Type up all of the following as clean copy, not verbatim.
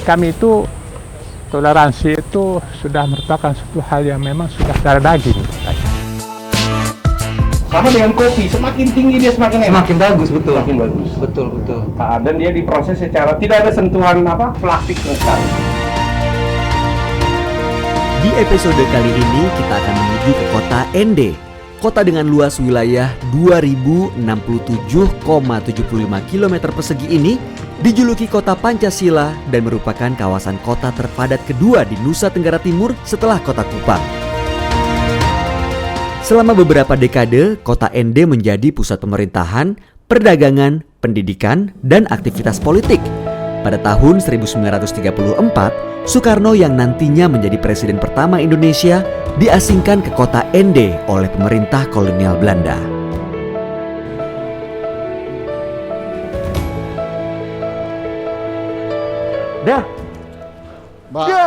kami itu toleransi itu sudah merupakan suatu hal yang memang sudah darah daging. Sama dengan kopi, semakin tinggi dia semakin enak. Semakin bagus, betul. Semakin bagus. Betul. Dan dia diproses secara tidak ada sentuhan plastik sekali. Di episode kali ini kita akan menuju ke kota Ende. Kota dengan luas wilayah 2067,75 km persegi ini dijuluki kota Pancasila dan merupakan kawasan kota terpadat kedua di Nusa Tenggara Timur setelah kota Kupang. Selama beberapa dekade, kota Ende menjadi pusat pemerintahan, perdagangan, pendidikan, dan aktivitas politik. Pada tahun 1934, Soekarno yang nantinya menjadi presiden pertama Indonesia diasingkan ke kota Ende oleh pemerintah kolonial Belanda. Dah. Ya,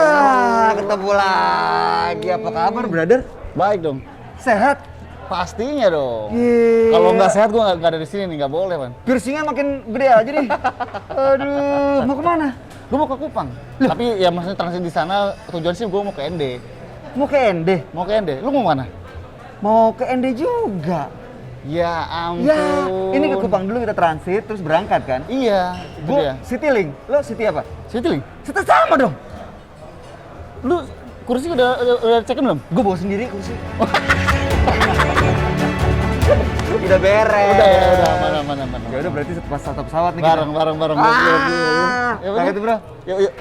ketemu lagi. Apa kabar, brother? Baik dong. Sehat? Pastinya dong. Yeay. Kalau nggak sehat gue nggak ada di sini nih, nggak boleh, Pan. Piercingnya makin gede aja nih. Aduh, mau kemana? Gue mau ke Kupang. Tapi ya maksudnya transit di sana tujuan sih gue mau ke Ende. Mau ke Ende? Mau ke Ende. Lu mau mana? Mau ke Ende juga. Ya ampun. Ya, ini ke Kupang dulu kita transit terus berangkat kan? Iya. Itu Gue dia. Citylink. Lo City apa? Citylink. City sama dong. Lu kursi udah cekin belum? Gue bawa sendiri kursi. Udah beres. Udah, mana. Ya udah berarti satu pesawat nih Bareng. Ya bener. gitu, bro. Yuk.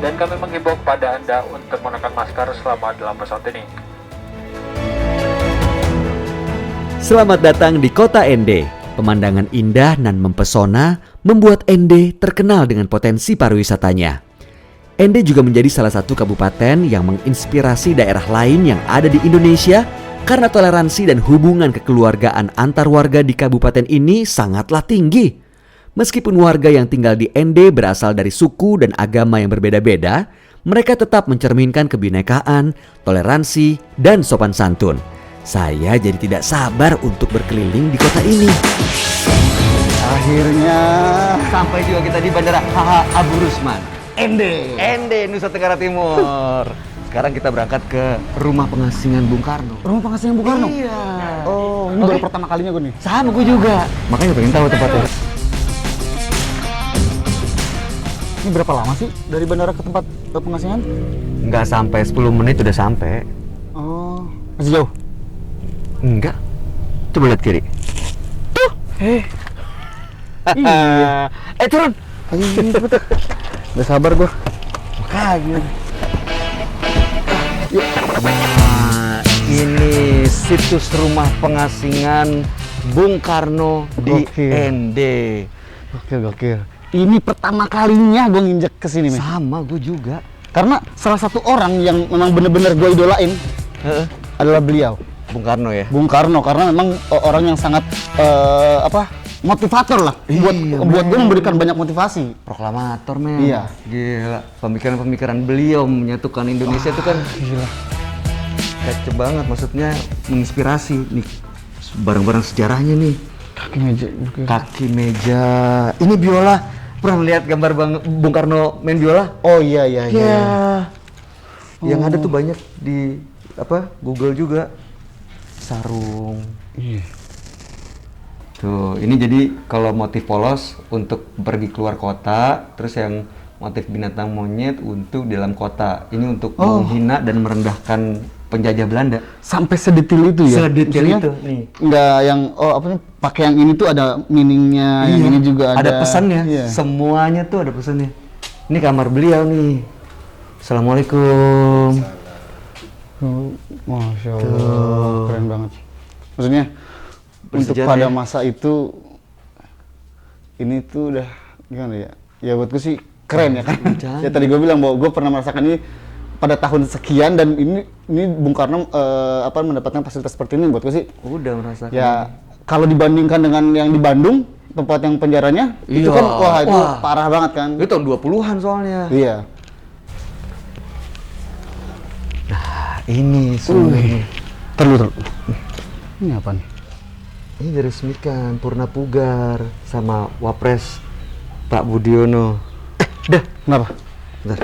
Dan kami menghimbau kepada Anda untuk menggunakan masker selama dalam pesawat ini. Selamat datang di kota Ende. Pemandangan indah dan mempesona membuat Ende terkenal dengan potensi pariwisatanya. Ende juga menjadi salah satu kabupaten yang menginspirasi daerah lain yang ada di Indonesia karena toleransi dan hubungan kekeluargaan antar warga di kabupaten ini sangatlah tinggi. Meskipun warga yang tinggal di Ende berasal dari suku dan agama yang berbeda-beda, mereka tetap mencerminkan kebinekaan, toleransi, dan sopan santun. Saya jadi tidak sabar untuk berkeliling di kota ini. Akhirnya sampai juga kita di Bandara HH Abu Rusman. Ende, Nusa Tenggara Timur. Sekarang kita berangkat ke rumah pengasingan Bung Karno. Rumah pengasingan Bung Karno? Iya. Oh, ini baru pertama kalinya gue nih. Sama gue juga. Makanya pengen tahu tempatnya. Ini berapa lama sih dari bandara ke tempat pengasingan? Nggak sampai 10 menit udah sampai. Oh, masih jauh? Enggak. Coba lihat kiri. Iya. Turun. Udah sabar gue. Makanya. Nah, ini situs rumah pengasingan Bung Karno di Gokil. Ende. Gokil. Ini pertama kalinya gue nginjek ke sini, men. Sama gue juga. Karena salah satu orang yang memang bener-bener gue idolain adalah beliau, Bung Karno ya. Bung Karno, karena memang orang yang sangat motivator lah. Iya, buat gue memberikan banyak motivasi. Proklamator, men. Iya. Gila. Pemikiran-pemikiran beliau menyatukan Indonesia itu kan Gila. kece banget. Maksudnya menginspirasi nih. Barang-barang sejarahnya nih. Kaki meja. Kaki meja. Ini biola. Pernah lihat gambar Bung Karno main biola? Oh iya. Yang ada tuh banyak di Google juga. Sarung. Iya. Tuh, ini jadi kalau motif polos untuk pergi keluar kota, terus yang motif binatang monyet untuk di dalam kota. Ini untuk menghina dan merendahkan penjajah Belanda. Sampai sedetail itu ya? Sedetail Maksudnya, itu, nih. Nggak yang, pakai yang ini tuh ada meaningnya, yang ini juga ada. Ada pesannya. Iya. Semuanya tuh ada pesannya. Ini kamar beliau nih. Assalamualaikum. Oh, Masya Allah, keren banget. Maksudnya, untuk Bersejarah pada ya? masa itu, ini tuh udah gimana ya? Ya buat gue sih keren ya kan. Jangan. Ya tadi gue bilang bahwa gue pernah merasakan ini pada tahun sekian dan ini Bung Karno mendapatkan fasilitas seperti ini buat gue sih. Udah merasakan. Ya kalau dibandingkan dengan yang di Bandung, tempat yang penjaranya, itu Iya. kan itu Wah. parah banget kan. Itu tahun 20-an soalnya. Iya. Ini sungguh. Terlalu. Ini apa nih? Ini diresmikan Purna Pugar sama Wapres Pak Budiono. Dah, Kenapa? bentar.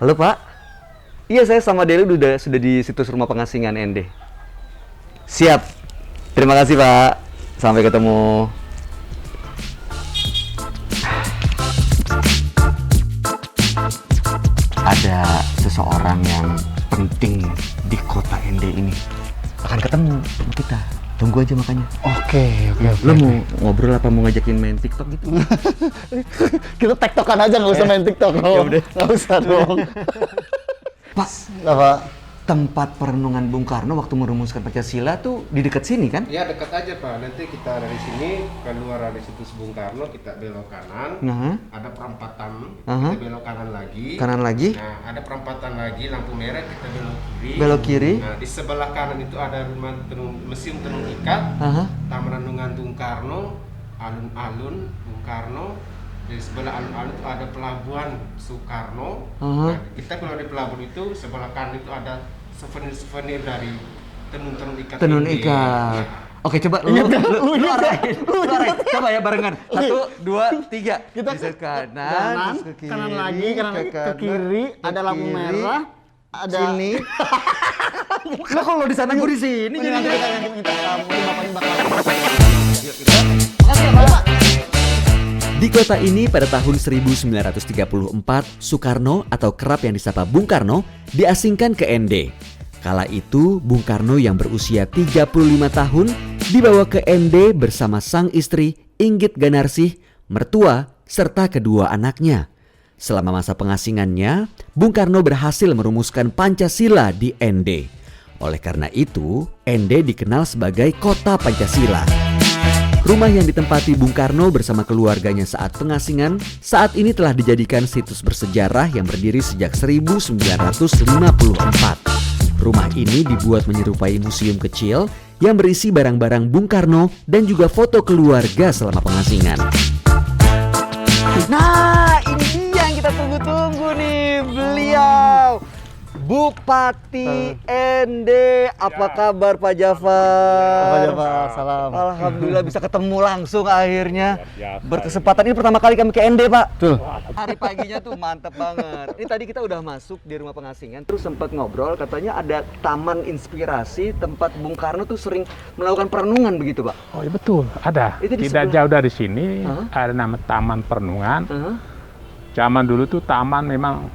Halo Pak. Iya, saya sama Deli sudah di situs rumah pengasingan ND. Siap. Terima kasih Pak. Sampai ketemu. Ada seseorang yang penting di kota ND ini. Akan ketemu sama kita. Tunggu aja makanya. Oke. Lo mau ngobrol apa mau ngajakin main TikTok gitu? Kita tektokan aja, nggak usah main TikTok. Ya udah. Nggak usah dong. Pak, Apa? tempat perenungan Bung Karno waktu merumuskan Pancasila tuh di dekat sini kan? Ya dekat aja Pak, nanti kita dari sini keluar dari situs Bung Karno kita belok kanan, Nah, ada perempatan, Aha. kita belok kanan lagi. kanan lagi, Nah ada perempatan lagi, lampu merah kita belok kiri. belok kiri. Nah di sebelah kanan itu ada rumah Museum Tenun Ikat, Aha. Taman Renungan Bung Karno, alun-alun Bung Karno. Di sebelah alun-alun itu ada pelabuhan Soekarno. Aha. Nah, kita keluar dari pelabuhan itu sebelah kanan itu ada souvenir dari tenun ikat. Tenun ini. ikat. Oke, coba lu arahin. Coba ya barengan. 1, 2, 3. Kita Bisa ke kanan, terus ke kiri, kanan lagi, ke kiri, ada lampu merah, ada sini. Lah kalau di sana gua di sini Ini nanti jadi. kita yang minta kamu, bapaknya bakal. Di kota ini pada tahun 1934, Soekarno atau kerap yang disapa Bung Karno diasingkan ke ND. Kala itu, Bung Karno yang berusia 35 tahun dibawa ke ND bersama sang istri Inggit Ganarsih, mertua, serta kedua anaknya. Selama masa pengasingannya, Bung Karno berhasil merumuskan Pancasila di ND. Oleh karena itu, ND dikenal sebagai Kota Pancasila. Rumah yang ditempati Bung Karno bersama keluarganya saat pengasingan saat ini telah dijadikan situs bersejarah yang berdiri sejak 1954. Rumah ini dibuat menyerupai museum kecil yang berisi barang-barang Bung Karno dan juga foto keluarga selama pengasingan. Nah, ini dia yang kita tunggu-tunggu nih, beliau Bupati ND. Apa kabar Pak Jafar? Apa aja Pak? Salam. Alhamdulillah bisa ketemu langsung akhirnya. Berkesempatan ini pertama kali kami ke ND, Pak. Tuh. Hari paginya tuh mantep banget. Ini tadi kita udah masuk di rumah pengasingan, terus sempat ngobrol, katanya ada taman inspirasi tempat Bung Karno tuh sering melakukan perenungan begitu, Pak. Oh iya betul, ada. Itu di Tidak sebelah- jauh dari sini Hah? ada nama Taman Perenungan. Heeh. Zaman dulu tuh taman memang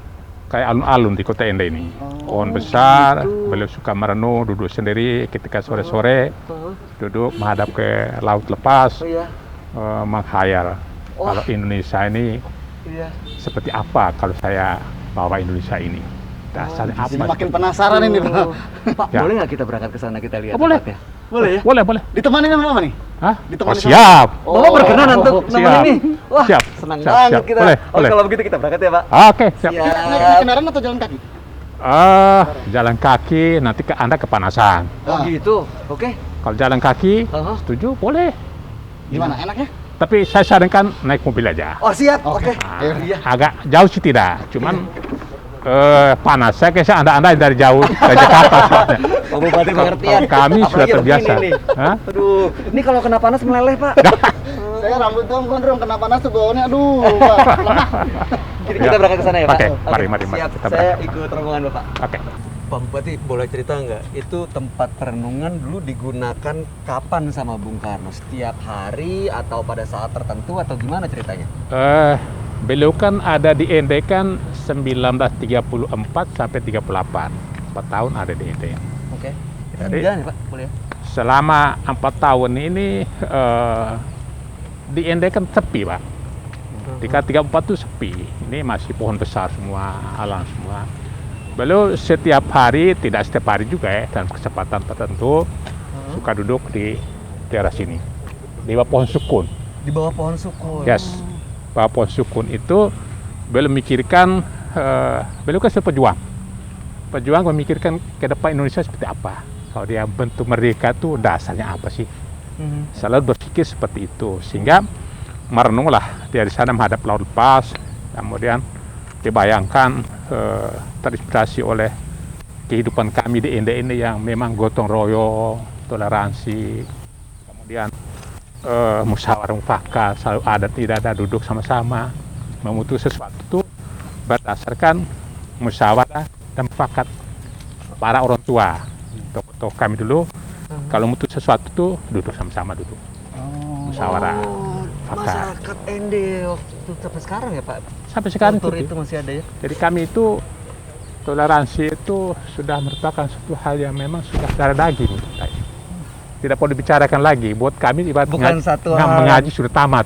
kayak alun-alun di kota ND ini. Pohon besar, beliau suka merenung, duduk sendiri ketika sore-sore, duduk menghadap ke laut lepas, Oh iya. menghayal Wah. kalau Indonesia ini Iya. seperti apa kalau saya bawa Indonesia ini. Dasarnya apa? Jadi makin penasaran ini Pak. Pak, Ya. boleh nggak kita berangkat ke sana kita lihat? Oh, boleh. tempatnya? Boleh ya? Boleh, boleh. Ditemani sama apa nih? Hah? Ditemani Oh, sama- siap. Bapak berkenan untuk siap. nemenin nih? Wah, Siap, senang siap, banget siap. kita. Boleh, Oke, boleh. kalau begitu kita berangkat ya, Pak. Oke, siap. Naik kendaraan atau jalan kaki? Jalan kaki nanti Anda kepanasan. Oh gitu, oke. Kalau jalan kaki, Aha. setuju, boleh. Gimana? Enaknya? Tapi saya sarankan naik mobil aja. Oh siap, oke. Nah, Iya. agak jauh sih tidak, cuman panas. Saya kira Anda dari jauh ke Jakarta. soalnya. Pak Bupati pengertian. Kami sudah Apalagi terbiasa. begini nih. Hah? Aduh, ini kalau kena panas meleleh, Pak. Saya rambut dong gondrong kena panas tuh bawahnya. Aduh, Pak. Lemah. Jadi Ya. kita berangkat ke sana ya, Pak? Oke, mari, mari, mari. Siap, Kita saya berangkat. ikut rombongan Bapak. Oke. Pak Bupati, boleh cerita nggak? Itu tempat perenungan dulu digunakan kapan sama Bung Karno? Setiap hari atau pada saat tertentu atau gimana ceritanya? Beliau kan ada di ND kan 1934 sampai 38. 4 tahun ada di ND. Oke. Kita Jadi- jalan ya, Pak? Boleh ya? Selama 4 tahun ini di ND kan sepi, Pak. Di K34 itu sepi. Ini masih pohon besar semua, alam semua. Beliau setiap hari, tidak setiap hari juga ya, dalam kesempatan tertentu suka duduk di teras ini. Di bawah pohon sukun. Di bawah pohon sukun. Yes. Bawah pohon sukun itu beliau memikirkan, beliau kan pejuang. Pejuang memikirkan ke depan Indonesia seperti apa. Kalau dia bentuk merdeka itu dasarnya apa sih? Selalu berpikir seperti itu. Sehingga merenunglah dari sana menghadap laut lepas. Kemudian dibayangkan terinspirasi oleh kehidupan kami di ND ini yang memang gotong royong, toleransi, Kemudian musyawarah mufakat, selalu ada tidak ada duduk sama-sama memutus sesuatu itu berdasarkan musyawarah dan mufakat para orang tua. Tokoh kami dulu kalau memutus sesuatu tuh duduk sama-sama duduk. Musyawarah mufakat. Masyarakat ND waktu sampai sekarang ya Pak? Sampai sekarang Kultur itu. itu masih ada ya? Jadi kami itu toleransi itu sudah merupakan suatu hal yang memang sudah darah daging. Tidak perlu dibicarakan lagi. Buat kami ibarat Bukan satu hal. mengaji sudah tamat.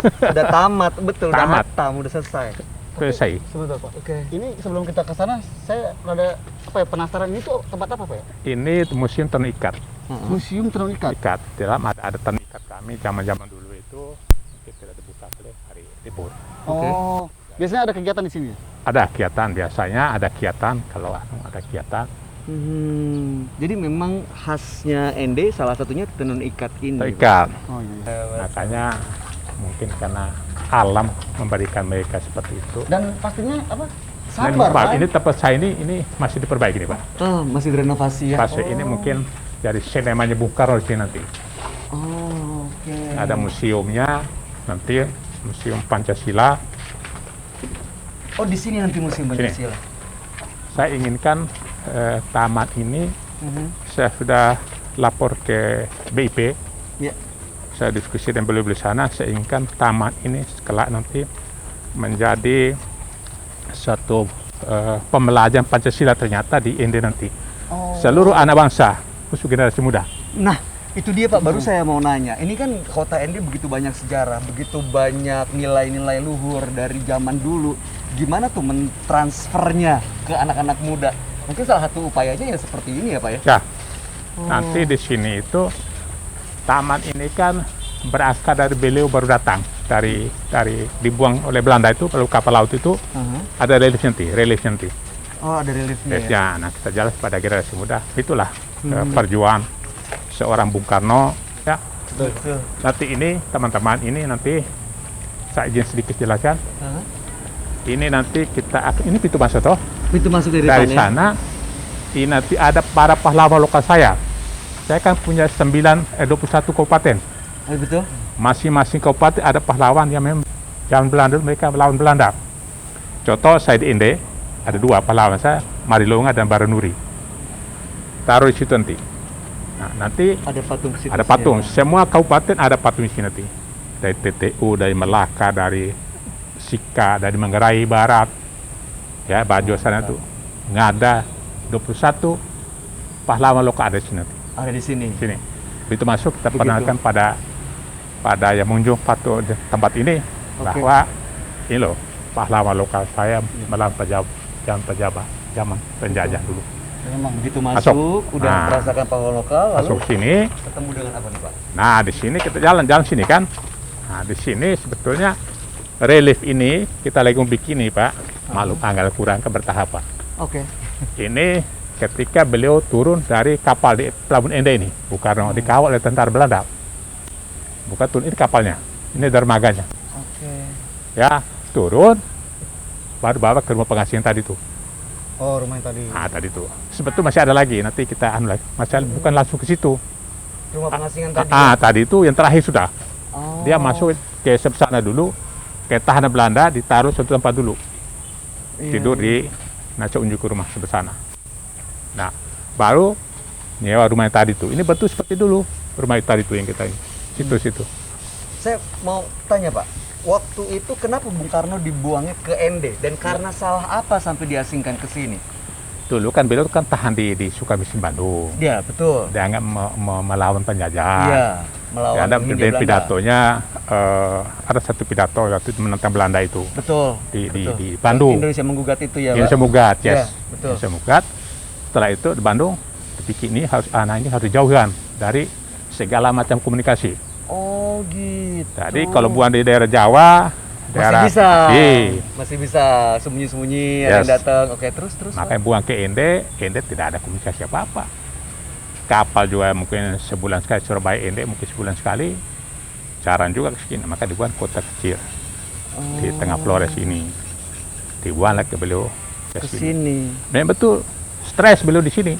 Udah tamat, betul. Tamat. Udah hatam, udah selesai. Selesai. Sebentar Pak. Oke. Ini sebelum kita ke sana, saya rada penasaran ini tuh tempat apa Pak ya? Ini museum tenun ikat. Museum Tenun Ikat. Ikat. Dalam ada tenun ikat kami zaman-zaman dulu itu mungkin tidak dibuka oleh hari libur. Oh, biasanya ada kegiatan di sini ya? Ada kegiatan biasanya, ada kegiatan kalau ada kegiatan Jadi memang khasnya ND salah satunya tenun ikat ini. tenun ikat. Oh iya. Makanya mungkin karena alam memberikan mereka seperti itu. Dan pastinya apa? Dan Sabar Pak, Pak. ini tempat saya ini masih diperbaiki nih Pak. Oh, masih direnovasi ya? Pas ini mungkin dari sinemanya Bung Karno di sini nanti. Oh, oke. Ada museumnya nanti, museum Pancasila. Oh, di sini nanti museum Sini. Pancasila. Saya inginkan taman ini saya sudah lapor ke BIP. Ya. Saya diskusi dan beliau di sana. Saya inginkan taman ini kelak nanti menjadi satu pembelajaran Pancasila ternyata di ND nanti. Seluruh anak bangsa, khusus generasi muda. Nah, itu dia Pak, baru saya mau nanya. Ini kan kota ND begitu banyak sejarah, begitu banyak nilai-nilai luhur dari zaman dulu. Gimana tuh mentransfernya ke anak-anak muda? Mungkin salah satu upayanya ya seperti ini ya Pak ya? Ya, nanti di sini itu taman ini kan berasal dari beliau baru datang dari dibuang oleh Belanda itu lalu kapal laut itu ada relief nanti. Oh, ada reliefnya ya? Ya, nah kita jelas pada generasi muda itulah perjuangan seorang Bung Karno ya. Betul. Nanti ini teman-teman ini nanti saya izin sedikit jelaskan. Ini nanti ini pintu masuk toh. Pintu masuk dari Dari depan ya? sana ini nanti ada para pahlawan lokal saya. Saya kan punya 21 kabupaten. Oh, betul. Masing-masing kabupaten ada pahlawan yang memang zaman Belanda mereka melawan Belanda. Contoh saya di ND ada 2 pahlawan saya, Marilonga dan Baranuri. Taruh di situ nanti. Nah, nanti Ada patung situ. ada patung. Semua kabupaten ada patung di sini nanti. Dari TTU, dari Melaka, dari Sika, dari Manggarai Barat. Ya, Bajo sana tuh. Ngada 21 pahlawan lokal ada di sini nanti. Ada di sini. Sini. Begitu masuk kita Begitu. perkenalkan pada yang mengunjung patung di tempat ini bahwa ini loh pahlawan lokal saya melawan zaman penjajah dulu. Memang begitu Masuk. masuk, udah Nah. merasakan pahlawan lokal, lalu Masuk sini. ketemu dengan apa nih Pak? Nah, di sini kita jalan sini kan. Nah, di sini sebetulnya relief ini kita lagi bikin nih Pak. Maklum anggal kurang kebertahapan. Oke. Ini ketika beliau turun dari kapal di Pelabuhan ND ini, Bung Karno dikawal oleh tentara Belanda. Bukan turun ini kapalnya, ini dermaganya. Oke. Ya, turun, baru bawa ke rumah pengasingan tadi tuh. Oh, rumah yang tadi. Nah, tadi tuh. Sebetulnya masih ada lagi, nanti kita lagi. Masih bukan langsung ke situ. Rumah pengasingan tadi. Tadi itu yang terakhir sudah. Oh. Dia masuk ke sana dulu, ke tahanan Belanda, ditaruh suatu tempat dulu. Iya, Tidur di Naco unjuk ke rumah sebelah sana. Nah, baru nyewa rumah yang tadi tuh. Ini betul seperti dulu rumah yang tadi tuh yang kita ini. Situ. Saya mau tanya Pak, waktu itu kenapa Bung Karno dibuangnya ke ND dan karena salah apa sampai diasingkan ke sini? Dulu kan beliau kan tahan di Sukamiskin Bandung. Iya, betul. Dianggap melawan penjajah. Iya, melawan Ya, ada Hindia dari Belanda. pidatonya ada satu pidato waktu itu menentang Belanda itu Betul. di betul. Bandung. Indonesia menggugat itu ya, Indonesia Pak? Mugat, Iya, yes. betul. Indonesia Mugat. Setelah itu di Bandung dipikir ini anak ini harus dijauhkan dari segala macam komunikasi. Oh, gitu. Jadi kalau buang di daerah Jawa, daerah masih bisa sembunyi-sembunyi ada yang Yes. datang. Oke, terus makanya buang ke ND tidak ada komunikasi apa-apa. Kapal juga mungkin sebulan sekali, Surabaya ND mungkin sebulan sekali. Jarang juga ke sini, maka dibuang kota kecil di tengah Flores ini. Dibuang lagi beliau ke sini. Memang betul, stres beliau di sini.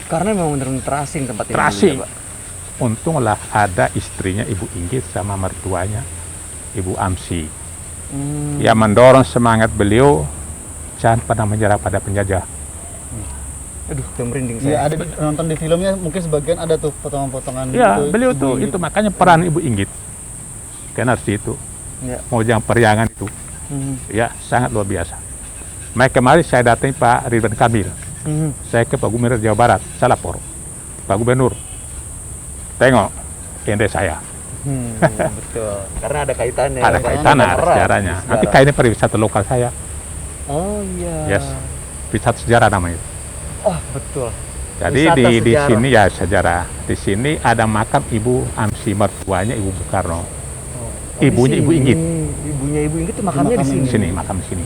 Karena memang benar-benar terasing tempat ini. Terasing. dulu ya, Pak. untunglah ada istrinya Ibu Inggit sama mertuanya Ibu Amsi yang mendorong semangat beliau jangan pernah menyerah pada penjajah. Aduh, merinding Iya, ada nonton di filmnya mungkin sebagian ada tuh potongan-potongan Ya, gitu, beliau Ibu tuh Inggit. itu makanya peran Ibu Inggit kan harus itu. Ya. Mau yang periangan itu. Ya, sangat luar biasa. Makanya kemarin saya datangi Pak Ridwan Kamil. Saya ke Pak Gubernur Jawa Barat, saya lapor. Pak Gubernur, tengok Ende saya. Betul. Karena ada kaitannya. Ada kaitan, ada erat sejarahnya. sejarah. Nanti kayaknya pariwisata lokal saya. Oh iya. Yes. Wisata sejarah namanya. Oh betul. Jadi Wisata di sejarah. sini ya sejarah. Di sini ada makam Ibu Amsi mertuanya Ibu Bung Karno. Ibunya Ibu Inggit. Ibunya Ibu Inggit tuh makamnya di sini. Sini, makam di sini.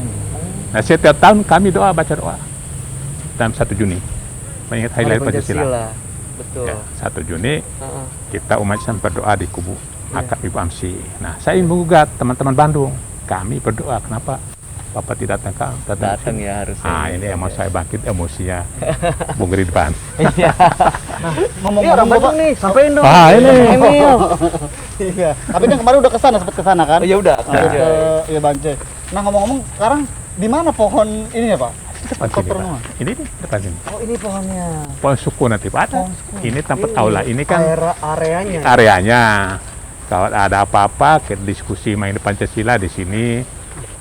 Nah, setiap tahun kami baca doa dalam 1 Juni mengingat Hari Lahir Pancasila. Betul. Ya, 1 Juni kita umat Islam berdoa di kubu makam Ibu Amsi. Nah, saya ingin mengugat teman-teman Bandung. Kami berdoa, kenapa Bapak tidak datang? Datang ya harusnya. Ah, ini yang mau saya bangkit emosinya Bung Ridwan. Ini orang Bandung nih, sampein dong. Ah, ini. Emil. Iya. Tapi kan kemarin udah kesana, sempat kesana kan? Oh, ya udah. Ke ya Bance. Nah, ngomong-ngomong sekarang di mana pohon ini ya, Pak? Depan sini, Koper Pak. semua. Ini nih, depan sini. Oh, ini pohonnya. Pohon suku nanti Pak ada. Ini tempat aula. Ini kan Areanya. areanya. Kalau ada apa-apa, kita diskusi main Pancasila di sini.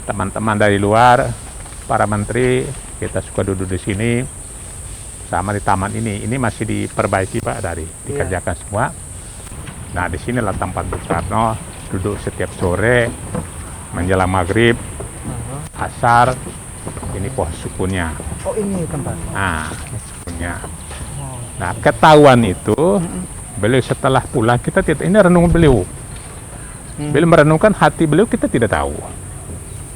Teman-teman dari luar, para menteri, kita suka duduk di sini. Sama di taman ini masih diperbaiki Pak, dikerjakan semua. Nah, di sinilah tempat Bung Karno duduk setiap sore menjelang maghrib, asar. Ini pohon sukunnya. Oh, ini tempat. Nah, ini sukunnya. Nah, ketahuan itu beliau setelah pulang kita tidak, ini renungan beliau. Beliau merenungkan hati beliau, kita tidak tahu.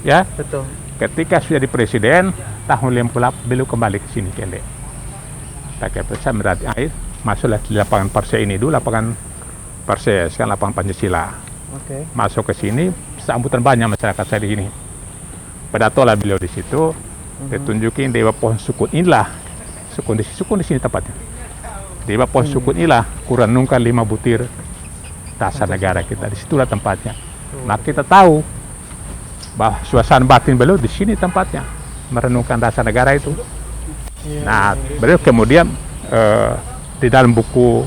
Ya, Betul. ketika sudah jadi presiden tahun 58 beliau kembali ke sini ke Ende. Pakai pesa berarti air masuklah di lapangan Perse ini dulu, lapangan Perse sekarang lapangan Pancasila. Oke. Masuk ke sini sambutan banyak masyarakat saya di sini. Pedatolah beliau di situ, ditunjukin dewa pohon sukun inilah sukun di sini tempatnya. Dewa pohon sukun inilah kurenungkan 5 butir dasar negara kita, disitulah tempatnya. Nah, kita tahu bahwa suasana batin beliau di sini tempatnya merenungkan dasar negara itu. Nah, beliau kemudian di dalam buku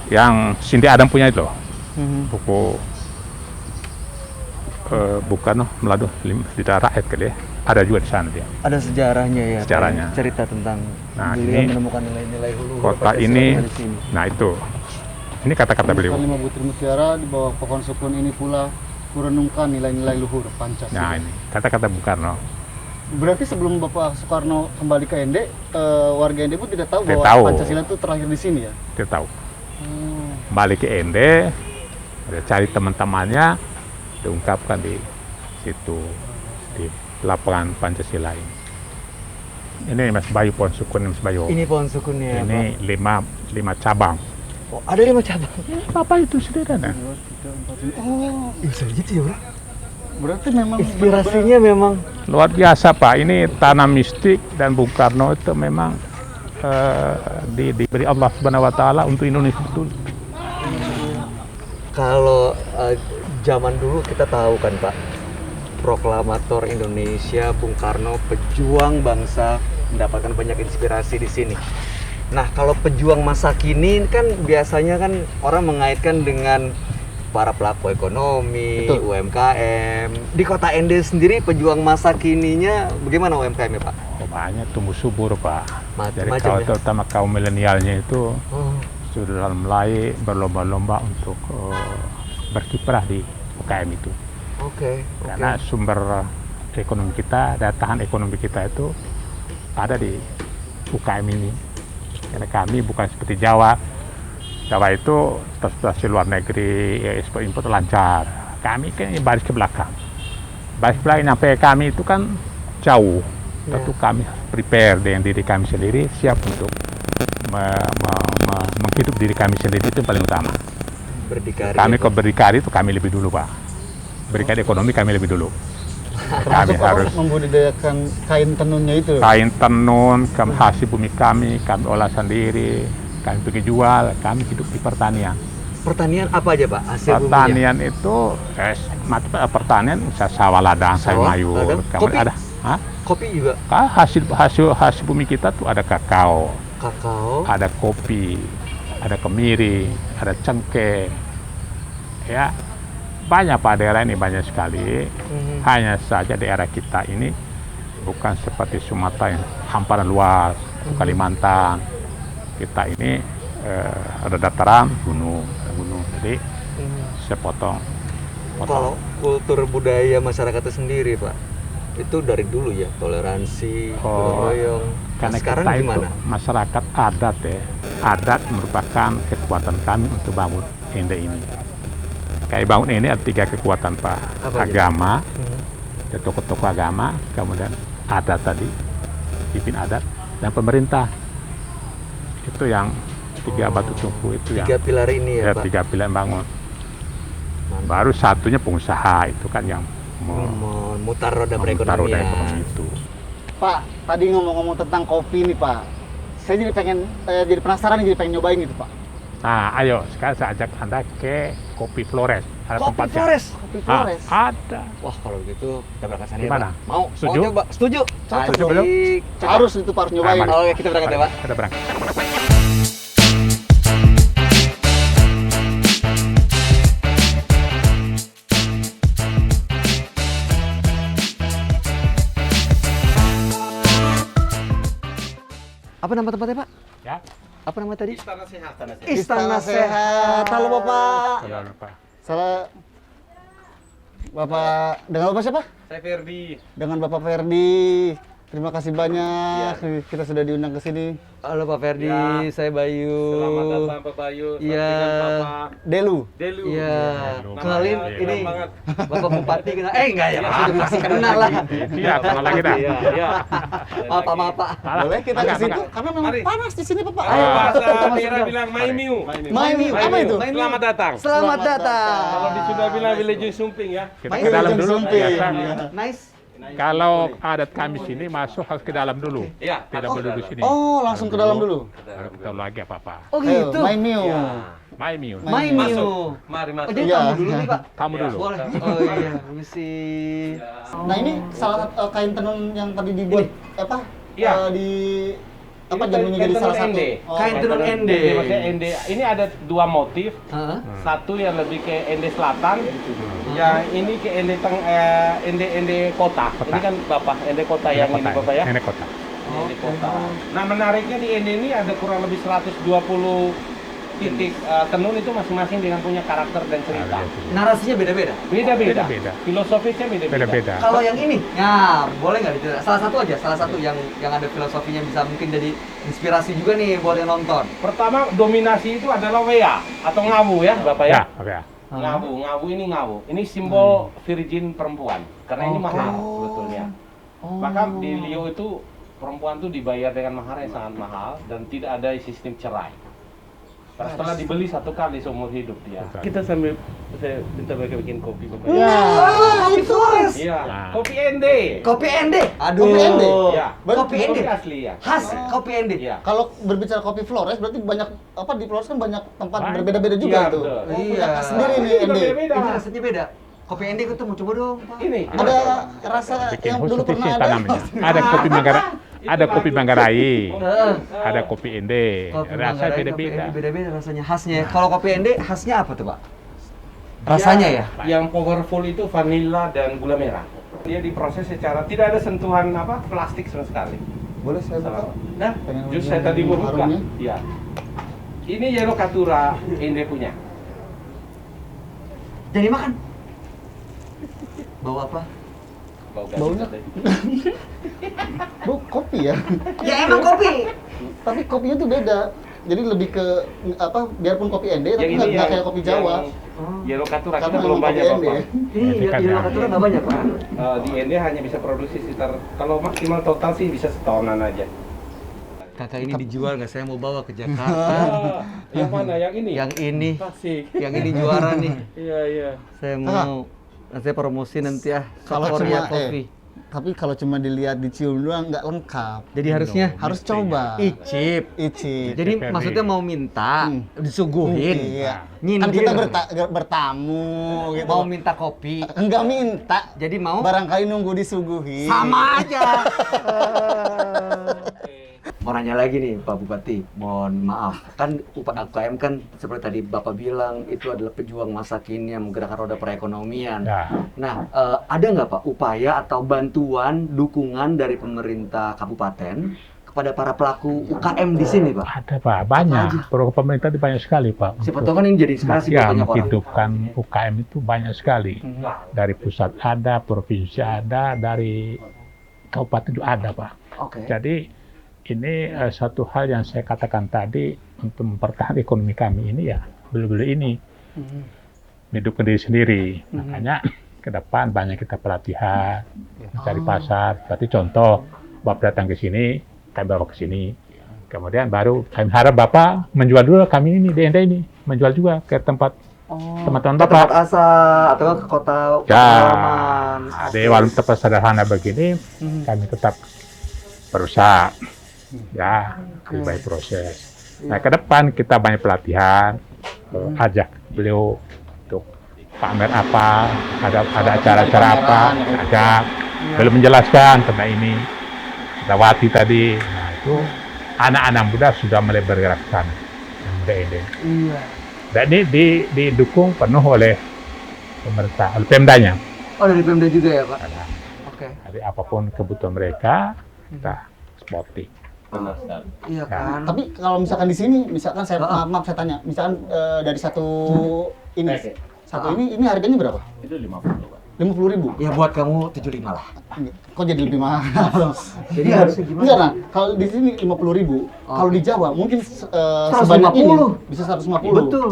yang Cindy Adam punya itu, buku bukan meladu lidah rakyat kali ya, ada juga di sana dia. Ada sejarahnya ya. Sejarahnya. Pak, cerita tentang Nah, beliau ini menemukan nilai-nilai hulu Kota ini, nah itu, ini kata-kata beliau. 5 butir mutiara di bawah pohon sukun ini pula kurenungkan nilai-nilai luhur Pancasila. Nah, ini kata-kata Bung Karno. Berarti sebelum Bapak Soekarno kembali ke Ende, warga Ende pun tidak tahu Tidak bahwa tahu. Pancasila itu terakhir di sini ya? Kita tahu. Balik ke Ende, dia cari teman-temannya, diungkapkan di situ, di lapangan Pancasila ini. Ini Mas Bayu, pohon sukun Mas Bayu. Ini pohon sukunnya. Ini 5 cabang. Pak. Oh, ada 5 cabang. Apa itu sederhana? Oh, Bisa gitu ya, Bro. berarti memang Inspirasinya memang Luar biasa Pak, ini tanah mistik dan Bung Karno itu memang diberi Allah Subhanahu Wa Taala untuk Indonesia betul. kalau zaman dulu kita tahu kan Pak, proklamator Indonesia Bung Karno, pejuang bangsa, mendapatkan banyak inspirasi di sini. Nah, kalau pejuang masa kini kan biasanya kan orang mengaitkan dengan para pelaku ekonomi, Betul. UMKM. Di Kota Ende sendiri pejuang masa kininya bagaimana UMKM ya Pak? Oh, banyak tumbuh subur Pak. Jadi Macam-macam kalau ya? terutama kaum milenialnya itu Oh, sudah mulai berlomba-lomba untuk berkiprah di UKM itu. oke. Karena sumber ekonomi kita, daya tahan ekonomi kita itu ada di UKM ini. Karena kami bukan seperti Jawa. Jawa itu transportasi luar negeri, ekspor impor lancar. Kami kan baris ke belakang. Baris ke belakang sampai kami itu kan jauh. Tentu kami prepare dengan diri kami sendiri, siap untuk menghidup diri kami sendiri, itu yang paling utama. Berdikari. Kami kalau berdikari itu kami lebih dulu Pak. Berdikari ekonomi kami lebih dulu. Kami termasuk harus membudidayakan kain tenunnya itu. kain tenun, hasil bumi kami olah sendiri. kami pergi jual, kami hidup di pertanian. Pertanian apa aja Pak? Hasil buminya? Pertanian itu pertanian usaha sawah ladang, sayur Sawah, mayur, ladang. kemudian Kopi? ada Kopi juga. hasil bumi kita tuh ada kakao, Kakao. ada kopi, ada kemiri, ada cengkeh, ya banyak Pak, daerah ini banyak sekali. Hanya saja daerah kita ini bukan seperti Sumatera yang hamparan luas, Kalimantan. Kita ini ada dataran gunung, jadi sepotong. Kalau kultur budaya masyarakat itu sendiri Pak, itu dari dulu ya, toleransi, gotong royong. Karena sekarang kita gimana? itu masyarakat adat ya, adat merupakan kekuatan kami untuk bangun Ende ini. Kayak bangun ini ada 3 kekuatan Pak, Apa aja? agama, ada tokoh-tokoh agama, kemudian adat tadi, pimpin adat, dan pemerintah. Itu yang 3 batu tumpu itu yang 3 pilar ini ya, ya, Pak. 3 pilar bangun. Baru satunya pengusaha itu kan yang Memutar roda memutar roda perekonomian. ekonomi itu. Pak, tadi ngomong-ngomong tentang kopi nih Pak. Saya jadi pengen, jadi penasaran nih, jadi pengen nyobain gitu Pak. Nah, ayo sekarang saya ajak Anda ke Kopi Flores. Ada Kopi tempatnya. Flores. Kopi Ah, Flores. ada. Wah, kalau begitu kita berangkat sana ya, Gimana? Pak. Mau? Setuju? Mau coba? Setuju. Setuju belum? Asik. Harus itu Pak, harus nyobain. Mari. Oke, kita berangkat ya, Pak. Kita berangkat. Apa nama tempatnya, Pak? Ya. Apa nama tadi? Istana Sehat. Istana Sehat. Halo Bapak. Jangan lupa. Salah Bapak, dengan Bapak siapa? Saya Ferdi. Dengan Bapak Ferdi. Terima kasih banyak. Kita sudah diundang ke sini. Halo Pak Ferdi, Ya. saya Bayu. Selamat datang Pak Bayu. Iya. Dengan Bapak Delu. Delu. Iya. Delu. Kenalin Namanya ini keren banget. Bapak Bupati kenal. Enggak ya, Pak. Pasti kenal lah. Iya, kenal lagi dah. Iya, iya. Maaf, Pak. Alah, Boleh kita ke mangga, situ? mangga. Karena memang Mari. panas di sini Bapak. Ayo, bahasa Masuk daerah dong. bilang Maimiu. Maimiu. Apa itu? Maimiu. Selamat datang. Selamat datang. Kalau di Sunda bilang Village Sumping ya. Kita Main ke dalam Ujung dulu. Sumping. Biasa. Nice. Kalau adat kami sini masuk harus ke dalam dulu. Iya. Tidak boleh duduk sini. Oh, langsung ke dalam dulu. Baru kita lagi apa-apa. Oh Ayo, gitu. Maimiu. Maimiu. Maimiu. Mari Oh, masuk. jadi Iya. tamu dulu nih, Pak. Tamu dulu. Boleh. Oh iya, permisi. Nah ini salah satu kain tenun yang tadi dibuat apa? Iya. Di apa jadinya jadi salah satu. Oh, Kain tenun ende. Maksudnya ende. Ini ada 2 motif. Heeh. Satu yang lebih ke ende selatan, yang ini ke ende ende kota. Ini kan Bapak ende kota yang ini Bapak ya. Ini kota. Ende kota. Nah, menariknya di ende ini ada kurang lebih 120 titik tenun itu masing-masing dengan punya karakter dan cerita. Narasinya beda-beda. Beda-beda. Beda-beda. Filosofisnya beda-beda. Beda-beda. Kalau yang ini, ya boleh nggak diceritain? Salah satu aja, salah satu yang ada filosofinya bisa mungkin jadi inspirasi juga nih buat yang nonton. Pertama, dominasi itu adalah wea atau ngawu ya, Bapak ya. Ya, oke. Ngawu ini ngawu. Ini simbol virgin perempuan. Karena ini mahar sebetulnya. Maka di Lio itu perempuan tuh dibayar dengan mahar yang sangat mahal dan tidak ada sistem cerai. Karena setelah dibeli 1 kali seumur hidup dia. Kita sambil saya minta mereka bikin kopi Bapak. Kopi Flores. Iya, Nah. kopi ende. Kopi ende. Aduh. Kopi ende? Iya. Kopi ende. Kopi asli ya. Khas kopi ende. Iya. Kalau berbicara kopi Flores berarti banyak apa di Flores kan banyak tempat Banyak. berbeda-beda juga Iya, tuh. betul. Oh, Iya. punya khas sendiri nih Ini juga Ende. beda-beda. Ini rasanya beda. Kopi ende kita mau coba dong, Pak. Ini. Ada rasa Bikin yang dulu khusus pernah sih ada. namanya. Ada kopi Manggarai, ada kopi Manggarai, Heeh. ada kopi Ende. Kopi Rasanya Manggarai, kopi beda-beda. ende beda-beda rasanya khasnya. Kalau kopi ende khasnya apa tuh, Pak? Rasanya ya? Yang powerful itu vanilla dan gula merah. Dia diproses secara tidak ada sentuhan apa plastik sama sekali. Boleh saya buka? Nah, Pengen jus saya tadi mau buka. harumnya? Iya. Ini Yellow Katura Ende punya. Jadi makan. Bawa apa? Bau Baunya? gadis. Bu, kopi ya. Ya emang kopi. Tapi kopinya tuh beda. Jadi lebih ke apa? Biarpun kopi Ende tapi Yang ini nggak kayak kopi Jawa. Yellow Katura Karena kita belum memang banyak kopi Ende. Bapak. Iya, kan di ya. Makassar nggak banyak, Pak. Di Ende hanya bisa produksi sekitar kalau maksimal total sih bisa setahunan aja. Kakak ini dijual nggak? Saya mau bawa ke Jakarta. Yang mana? Yang ini? Yang ini, Tasik. yang ini juara nih. Iya, iya. Saya mau, saya promosi nanti Kalau Korea cuma Coffee. Tapi kalau cuma dilihat dicium doang nggak lengkap. Jadi harusnya Harus coba. icip. Icip. Jadi Ferry. maksudnya mau minta, disuguhin. Iya. Kan Nyindir. kita bertamu gitu. Mau minta kopi. Enggak minta. Jadi mau Barangkali nunggu disuguhi. sama aja. Mau nanya lagi nih Pak Bupati, mohon maaf. Kan UKM kan seperti tadi Bapak bilang itu adalah pejuang masa kini yang menggerakkan roda perekonomian. Ya. Nah, ada nggak Pak upaya atau bantuan, dukungan dari pemerintah kabupaten kepada para pelaku UKM di sini Pak? Ada Pak, banyak. Program pemerintah itu banyak sekali Pak. Siapa tahu kan ini jadi inspirasi buat Ya, banyak orang. menghidupkan UKM itu banyak sekali. Dari pusat ada, provinsi ada, dari kabupaten juga ada Pak. Oke. Jadi ini satu hal yang saya katakan tadi untuk mempertahankan ekonomi kami ini ya beli-beli ini hidupkan diri sendiri. Makanya ke depan banyak kita pelatihan, mencari pasar. Berarti contoh Bapak datang ke sini, kami bawa ke sini. Kemudian baru kami harap Bapak menjual dulu kami ini di Ende ini, menjual juga ke tempat teman-teman Ke tempat Bapak. asa atau ke kota Ya, halaman. ada warung tempat sederhana begini, kami tetap berusaha. Ya, lebih baik proses. Nah, ke depan kita banyak pelatihan, ajak beliau untuk pamer apa, ada acara-acara apa, ajak, belum menjelaskan tentang ini. Dawati tadi, nah itu anak-anak muda sudah mulai bergerak ke sana. Yang muda ini. Iya. Dan ini didukung penuh oleh pemerintah, oleh Pemdanya. Oh, dari Pemda juga ya Pak? Karena Oke. Jadi apapun kebutuhan mereka, kita sporting. Benar sekali. Iya kan? Tapi kalau misalkan di sini, misalkan saya maaf saya tanya, misalkan dari satu ini harganya berapa? Itu 50 Pak. 50.000. Ya buat kamu 75 lah. Kok jadi lebih mahal? Jadi harusnya gimana? Enggak, nah, kalau di sini 50.000, kalau di Jawa mungkin 150. sebanyak ini bisa 150. Betul.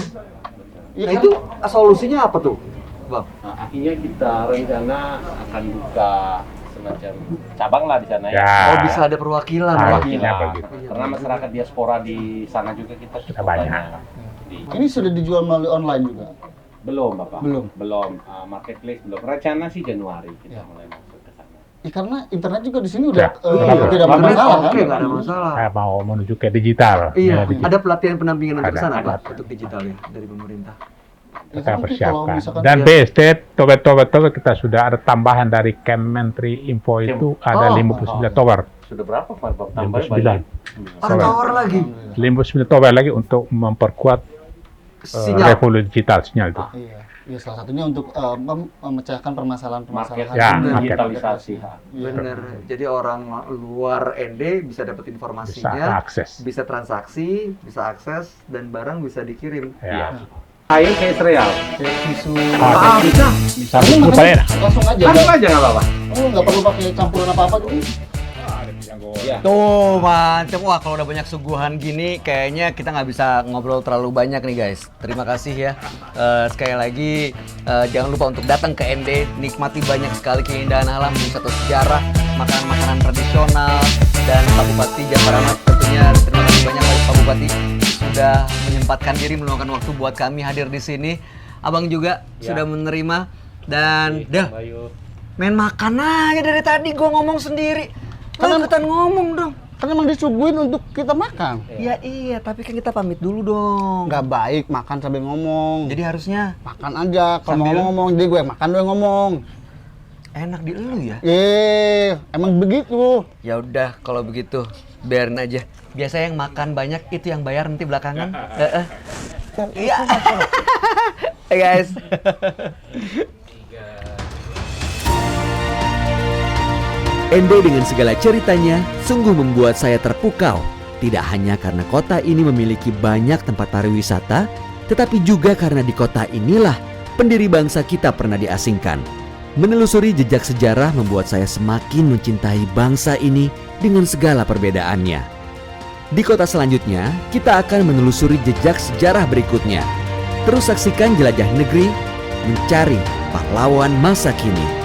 Iya Nah kan? itu solusinya apa tuh, Bang? Nah, akhirnya kita rencana akan buka semacam cabang lah di sana ya. Ya, Oh bisa ada perwakilan. Ah, Pak. iya. Iya, begitu. karena masyarakat diaspora di sana juga kita cukup banyak. Ini sudah dijual melalui online juga. Belum Bapak. Belum. Marketplace belum. Rencana sih Januari kita Ya. mulai masuk ke sana. Ya, karena internet juga di sini udah Ya, tidak Internet bermasalah kan? Oke, nggak ada masalah. saya mau menuju ke digital. Iya, Ya, digital. ada pelatihan pendampingan untuk Ada, kesana ada. Pak, untuk digital ya dari pemerintah. Ya, Kita mungkin kalau persiapkan. misalkan Dan dia- BST, tower kita sudah ada tambahan dari Kementri Info itu ada 59 tower. Sudah berapa Pak? Tambah 59. Ada tower lagi. 59 tower lagi untuk memperkuat Sinyal. revolusi digital sinyal itu. Iya. Ya, salah satunya untuk memecahkan permasalahan-permasalahan. Market Ya, digitalisasi. Iya. Bener. Jadi orang luar ND bisa dapat Bisa informasinya, akses. bisa transaksi, bisa akses dan barang bisa dikirim. Ya. Air kayak sereal. Tisu. Ah, bisa. Satu lupa ya. Langsung aja. Langsung aja nggak apa-apa. Oh, nggak perlu pakai campuran apa-apa gitu. Iya. Tuh mantep, wah kalau udah banyak suguhan gini kayaknya kita nggak bisa ngobrol terlalu banyak nih guys. Terima kasih ya. Sekali lagi jangan lupa untuk datang ke ND, nikmati banyak sekali keindahan alam, wisata sejarah, makanan-makanan tradisional, dan Pak Bupati Jafar Ahmad tentunya terima kasih banyak lagi Pak Bupati sudah menyempatkan diri meluangkan waktu buat kami hadir di sini. Abang juga sudah menerima dan Del, main makan aja dari tadi gua ngomong sendiri. Lo ikutan ngomong dong. Kan emang disuguhin untuk kita makan. Ya iya, tapi kan kita pamit dulu dong. Nggak baik makan sambil ngomong. Jadi harusnya Makan aja, kalau mau Sambil- ngomong, jadi gue yang makan, gue yang ngomong. enak di elu ya. Emang begitu. Ya udah kalau begitu biarin aja. Biasa yang makan banyak itu yang bayar nanti belakangan. Iya. Hey guys. Ende dengan segala ceritanya sungguh membuat saya terpukau. Tidak hanya karena kota ini memiliki banyak tempat pariwisata, tetapi juga karena di kota inilah pendiri bangsa kita pernah diasingkan. Menelusuri jejak sejarah membuat saya semakin mencintai bangsa ini dengan segala perbedaannya. Di kota selanjutnya, kita akan menelusuri jejak sejarah berikutnya. Terus saksikan Jelajah Negeri, mencari pahlawan masa kini.